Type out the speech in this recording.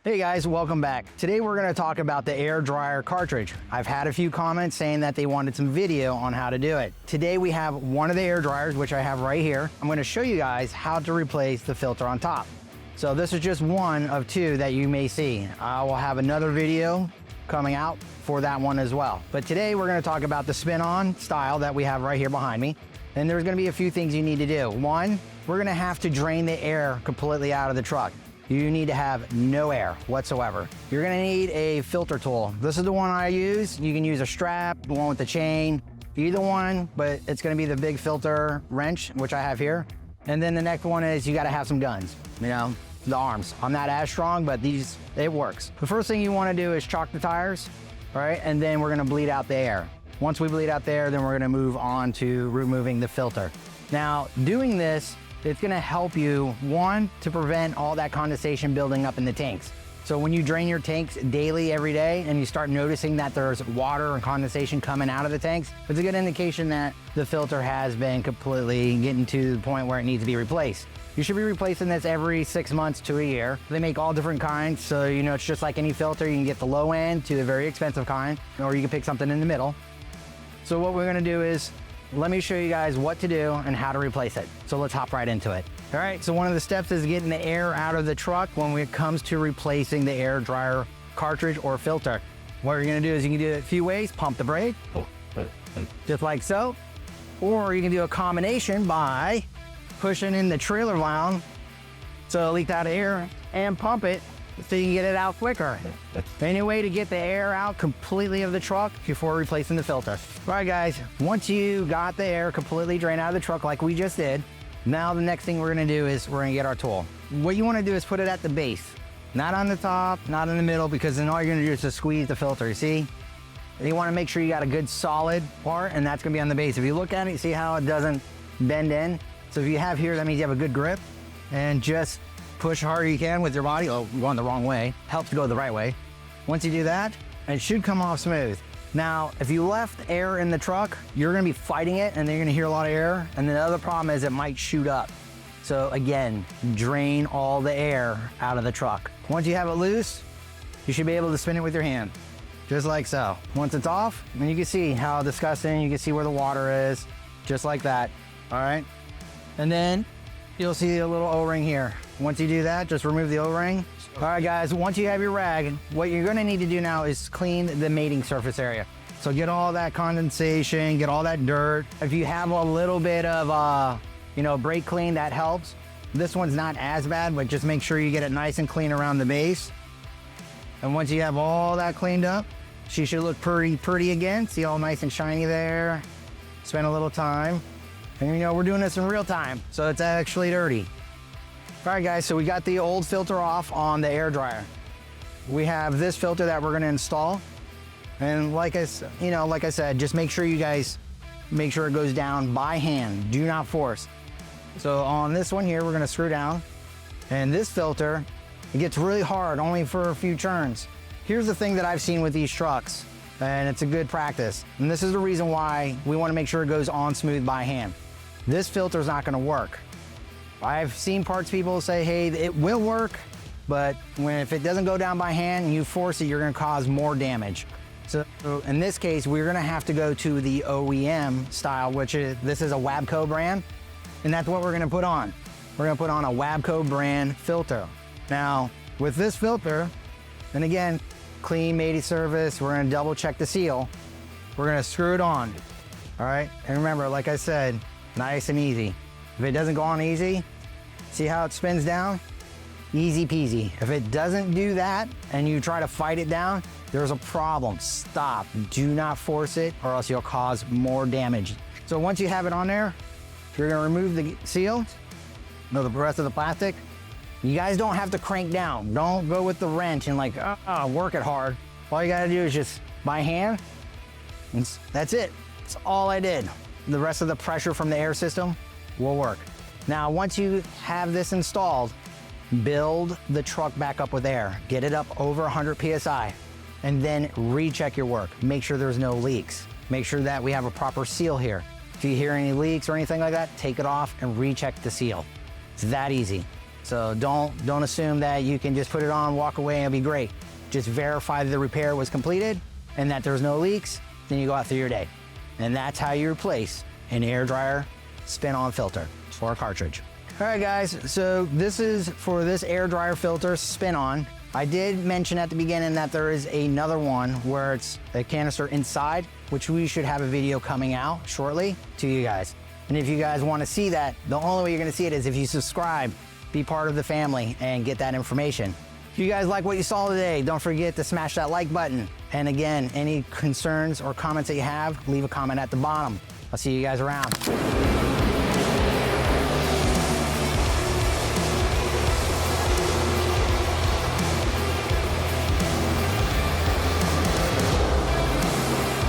Hey guys, welcome back. Today we're going to talk about the air dryer cartridge. I've had a few comments saying that they wanted some video on how to do it. Today we have one of the air dryers, which I have right here. I'm going to show you guys how to replace the filter on top. So this is just one of two that you may see. I will have another video coming out for that one as well. But today we're going to talk about the spin-on style that we have right here behind me. And there's going to be a few things you need to do. One, we're going to have to drain the air completely out of the truck. You need to have no air whatsoever. You're gonna need a filter tool. This is the one I use. You can use a strap, the one with the chain, either one, but it's gonna be the big filter wrench, which I have here. And then the next one is you gotta have some guns, you know, the arms. I'm not as strong, but these, it works. The first thing you wanna do is chalk the tires, all right? And then we're gonna bleed out the air. Once we bleed out the air, then we're gonna move on to removing the filter. Now, doing this, it's gonna help you, one, to prevent all that condensation building up in the tanks. So when you drain your tanks daily, every day, and you start noticing that there's water and condensation coming out of the tanks, it's a good indication that the filter has been completely getting to the point where it needs to be replaced. You should be replacing this every 6 months to a year. They make all different kinds, so you know it's just like any filter. You can get the low end to the very expensive kind, or you can pick something in the middle. So what we're gonna do is, let me show you guys what to do and how to replace it. So let's hop right into it. All right, so one of the steps is getting the air out of the truck when it comes to replacing the air dryer cartridge or filter. What you're gonna do is you can do it a few ways. Pump the brake, just like so. Or you can do a combination by pushing in the trailer valve so it leaks out of air and pump it so you can get it out quicker. Any way to get the air out completely of the truck before replacing the filter. All right guys, once you got the air completely drained out of the truck like we just did, now the next thing we're gonna do is we're gonna get our tool. What you wanna do is put it at the base, not on the top, not in the middle, because then all you're gonna do is just squeeze the filter, you see? You wanna make sure you got a good solid part, and that's gonna be on the base. If you look at it, see how it doesn't bend in? So if you have here, that means you have a good grip, and just push harder you can with your body. Oh, you're going the wrong way. Helps to go the right way. Once you do that, it should come off smooth. Now, if you left air in the truck, you're gonna be fighting it and then you're gonna hear a lot of air. And the other problem is it might shoot up. So again, drain all the air out of the truck. Once you have it loose, you should be able to spin it with your hand, just like so. Once it's off, and you can see how disgusting, you can see where the water is, just like that, all right? And then you'll see a little O-ring here. Once you do that, just remove the O-ring. All right guys, once you have your rag, what you're gonna need to do now is clean the mating surface area. So get all that condensation, get all that dirt. If you have a little bit of, brake clean, that helps. This one's not as bad, but just make sure you get it nice and clean around the base. And once you have all that cleaned up, she should look pretty again. See all nice and shiny there. Spend a little time. And you know, we're doing this in real time, so it's actually dirty. All right guys, so we got the old filter off on the air dryer. We have this filter that we're gonna install. And like I said, just make sure you guys, make sure it goes down by hand, do not force. So on this one here, we're gonna screw down. And this filter, it gets really hard only for a few turns. Here's the thing that I've seen with these trucks, and it's a good practice. And this is the reason why we wanna make sure it goes on smooth by hand. This filter is not gonna work. I've seen parts people say, hey, it will work, but if it doesn't go down by hand and you force it, you're gonna cause more damage. So in this case, we're gonna have to go to the OEM style, which is, this is a Wabco brand, and that's what we're gonna put on. We're gonna put on a Wabco brand filter. Now, with this filter, and again, clean mating surface, we're gonna double check the seal. We're gonna screw it on, all right? And remember, like I said, nice and easy. If it doesn't go on easy, see how it spins down? Easy peasy. If it doesn't do that and you try to fight it down, there's a problem. Stop. Do not force it or else you'll cause more damage. So once you have it on there, you're gonna remove the seal, the rest of the plastic. You guys don't have to crank down. Don't go with the wrench and work it hard. All you gotta do is just by hand, and that's it. That's all I did. The rest of the pressure from the air system will work. Now, once you have this installed, build the truck back up with air. Get it up over 100 PSI, and then recheck your work. Make sure there's no leaks. Make sure that we have a proper seal here. If you hear any leaks or anything like that, take it off and recheck the seal. It's that easy. So don't assume that you can just put it on, walk away, and it'll be great. Just verify that the repair was completed and that there's no leaks, then you go out through your day. And that's how you replace an air dryer spin-on filter for a cartridge. All right, guys, so this is for this air dryer filter spin-on. I did mention at the beginning that there is another one where it's a canister inside, which we should have a video coming out shortly to you guys. And if you guys want to see that, the only way you're going to see it is if you subscribe, be part of the family, and get that information. If you guys like what you saw today, don't forget to smash that like button. And again, any concerns or comments that you have, leave a comment at the bottom. I'll see you guys around.